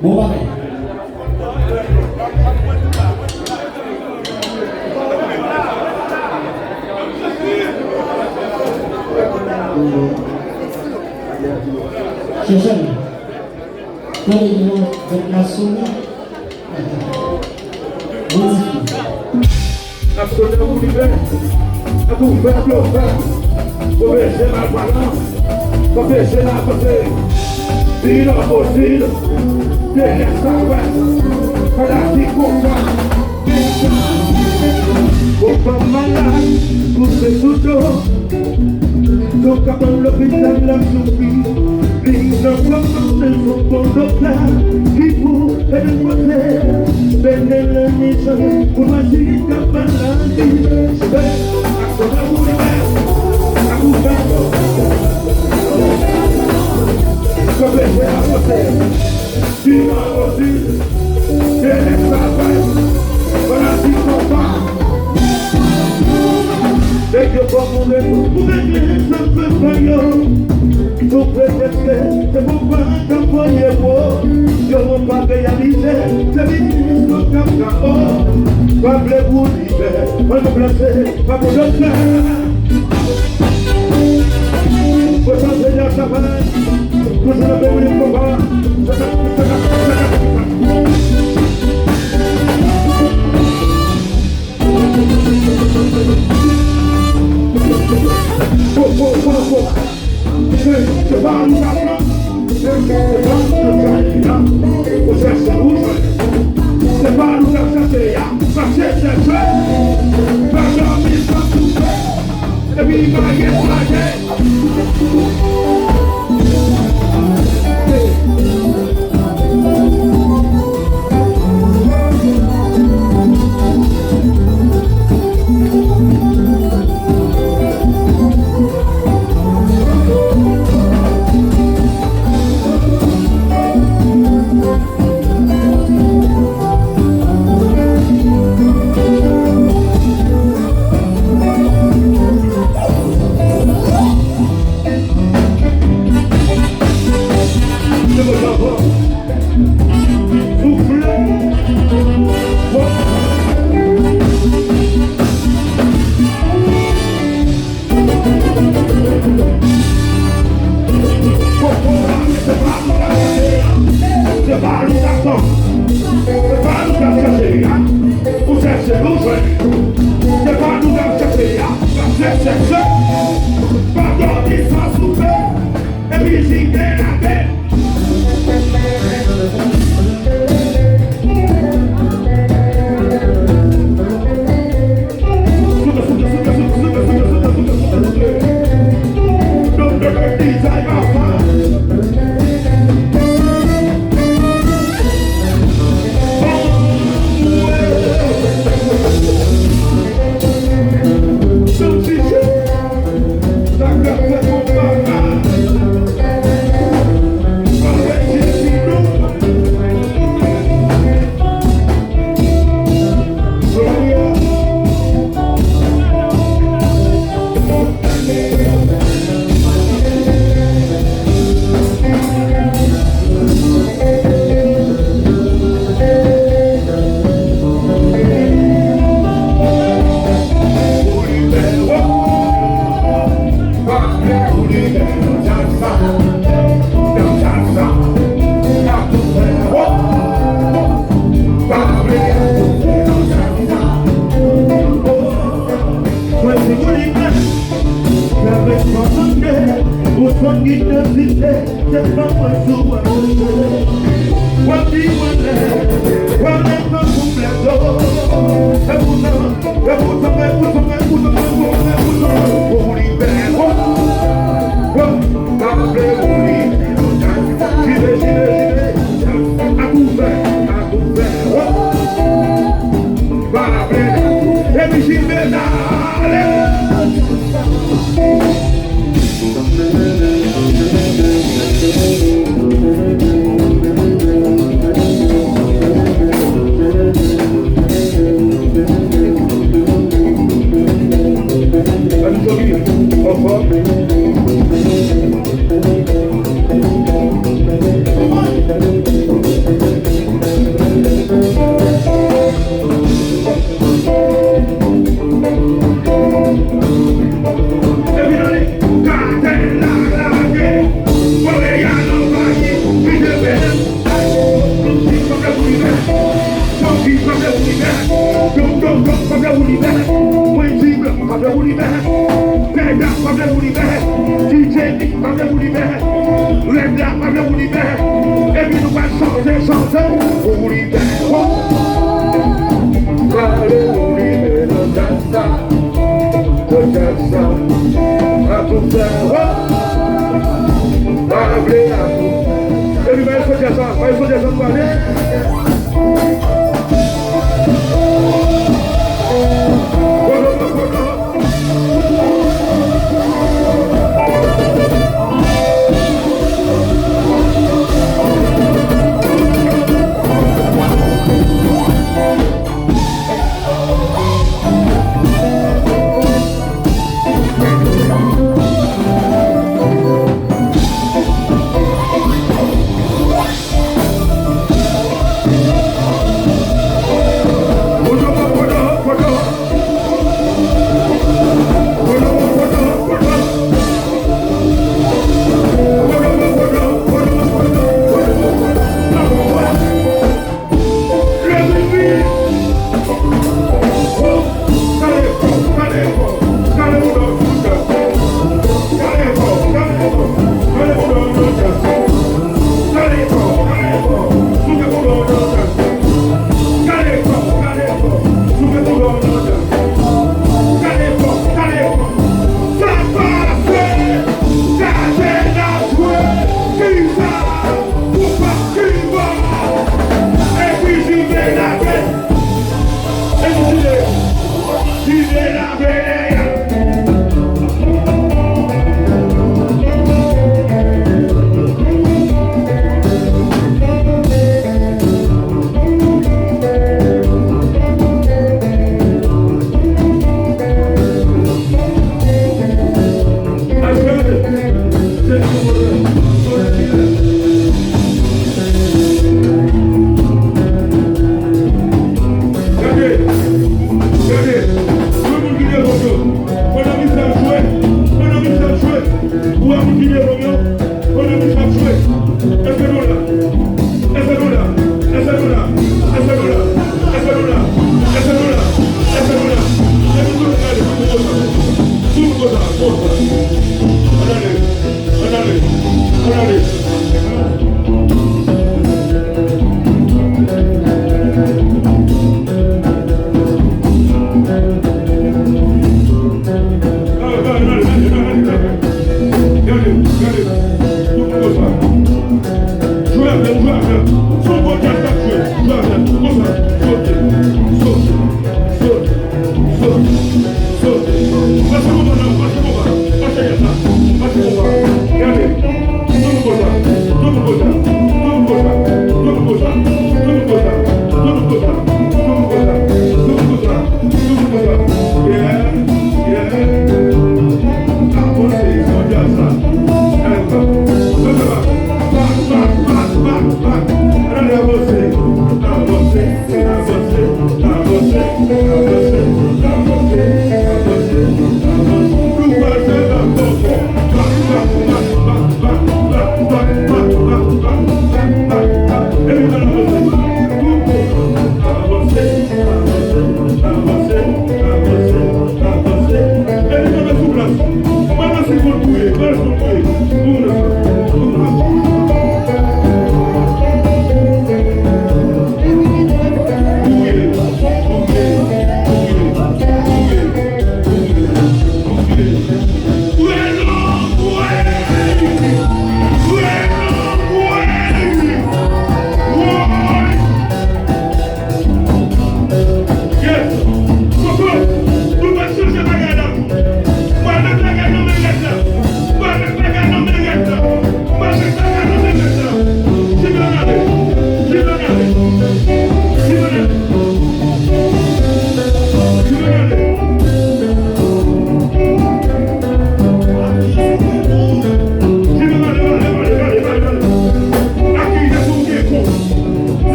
Bon pareil. Cherchez. Quand il y a la souris, absolument ouvert, à tout faire, tout faire, pour baisser la balance, pour baisser la côté, si l'on possible, derrière sa ouest, pour la vie qu'on va, pour pas malade, pour ce soudo, donc quand l'hôpital l'a souffri, les enfants ne sont pas de là, qui pour faire le côté, venez la mission, pour m'agir comme maladie, c'est vrai, à son amour, à vous faire, comme les à côté, si l'on possible, derrière sa ouest, pour la vie qu'on va. Et que pour vous régler ça peut pas yo. Vous préférez, c'est pour pas qu'envoyer vous. Je ne veux pas réaliser, c'est vite au cacao. Pas voulez-vous dire, pas me placer, pas pour le faire. Vous changez la savane, vous ne l'avez pas le combat. C'est pas nous apprendre, c'est pas nous chercher, parce que c'est fait, parce que c'est pas tout fait, et puis il va y être parlez vous libérer. Lève là, parlez vous libérer. Et puis nous allons chanter, pour vous libérer. Parlez vous libérer, le dansa, à tout faire. Parlez à vous. Et puis, il faut dire ça, pour aller.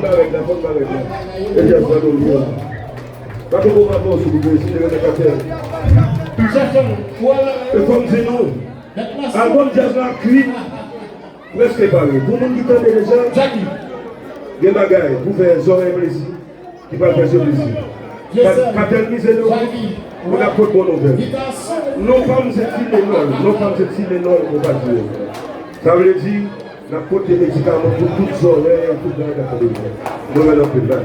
barrer là. Et j'ai pas d'oublier. Pas que vous m'avez aussi vous décidez de faire. Et comme c'est nous, album jazz la cuit, presque pareil. Pour nous qui t'entendez déjà, des bagailles pour faire oreilles plaisir, qui va faire ce plaisir. Quand elle mise nous, on a pas de bonne nouvelle. Nos femmes c'est si les noms, nos femmes c'est si les noms, on va dire. Ça veut dire, la côte des médicaments pour toutes les oreilles, tout le monde a fait des noms. Nous allons plus loin.